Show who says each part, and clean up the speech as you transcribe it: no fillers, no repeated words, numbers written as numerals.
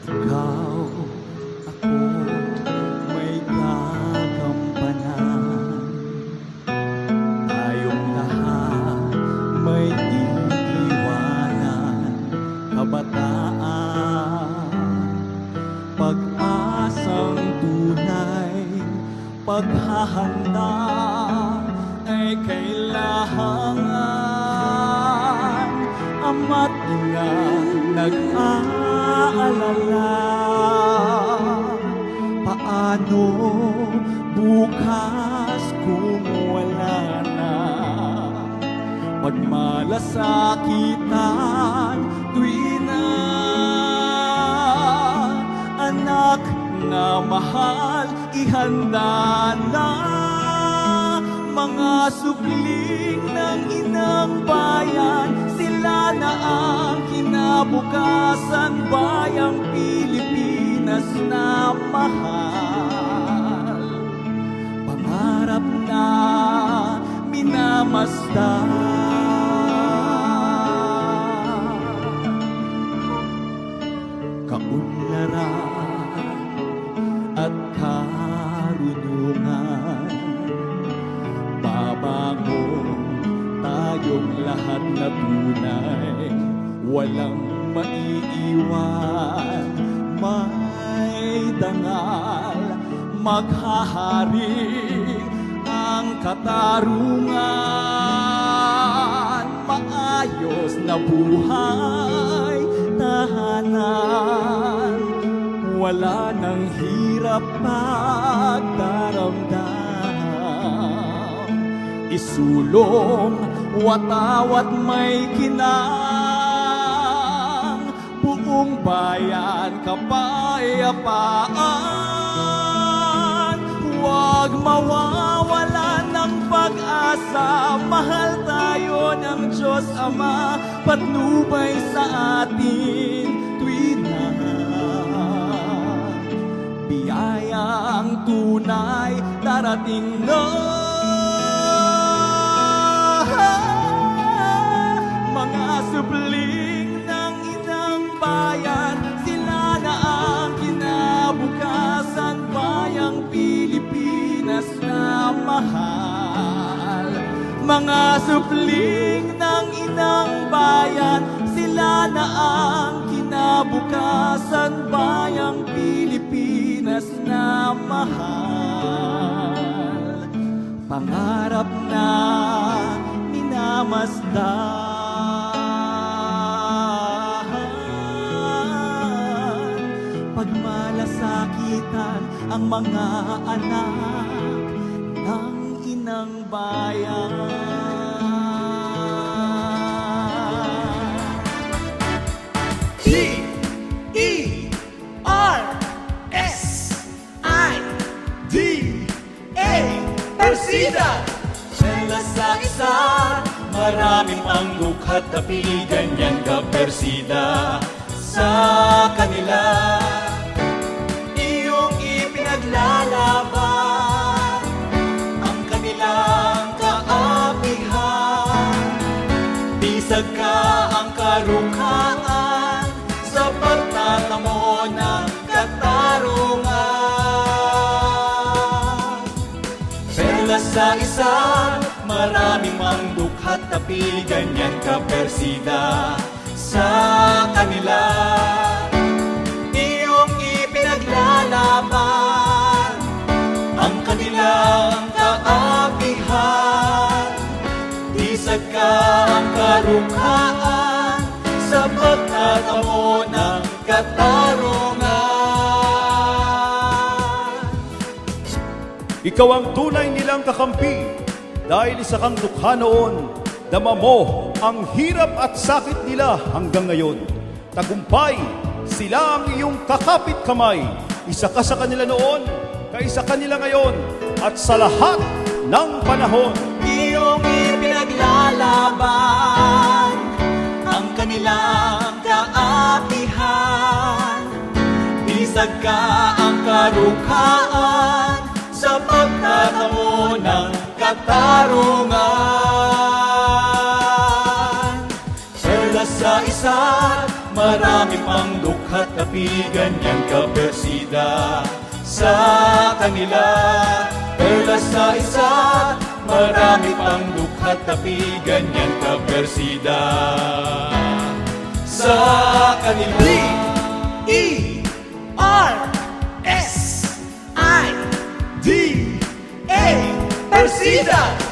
Speaker 1: Ikaw, ako, may gagampanan. Tayong lahat may iiwanan. Kabataan, pag-asang tunay, paghahanda ay kailangan. Ama't ina nag-aalala, paano bukas kung wala na? Pagmalasakitan tuwi na, anak na mahal, ihanda na mga supling ng inang bayan. Sila na ang kinabukasan, bayang Pilipinas na mahal. Pangarap na minamasdan, kaunlaran at karunungan. Babangon tayong lahat na tunay, walang maiiwan. May dangal, maghahari ang katarungan. Maayos na buhay, tahanan, wala nang hirap pagdaramdam. Isulong, watawat may kinang, buong bayan kapayapaan. Huwag mawawalan ng pag-asa, mahal tayo ng Diyos Ama, patnubay sa atin tuwi na. Biyayang tunay darating na, mga supling ng inang bayan. Sila na ang kinabukasan, bayang Pilipinas na mahal. Mga supling ng inang bayan, sila na ang kinabukasan, bayang Pilipinas na mahal. Pangarap na minamasdan, pagmalasakitan ang mga anak ng inang bayan.
Speaker 2: Persida! Persida! Sela sa isa, maraming panggukhat na piligan niyang ka-Persida. Sa kanila, iyong ipinaglalaban ang kanilang kaapihan. Bisag ka ang karukhaan sa pagtatamo ng katarungan. Sa isa, maraming manggukhat na piligan niyang ka-Persida. Sa kanila, iyong ipinaglalaban ang kanilang kaapihan. Isag ka ang karukhaan sa pagtatamo ng katarungan.
Speaker 3: Ikaw ang tunay nilang kakampi, dahil isa kang dukha noon. Dama mo ang hirap at sakit nila hanggang ngayon. Tagumpay, sila ang iyong kakapit kamay. Isa ka sa kanila noon, kaisa kanila ngayon, at sa lahat ng panahon.
Speaker 2: Iyong ipinaglalaban ang kanilang kaapihan. Isag ka ang karukhaan sa pagtatamo ng katarungan. Sela sa isa, marami pang dukha't tapi, ganyan kapersida sa kanila. Perlas sa isa't marami pang dukha't tapi, ganyan kapersida sa kanila.
Speaker 1: D-E-R-S-I-D-A Persida!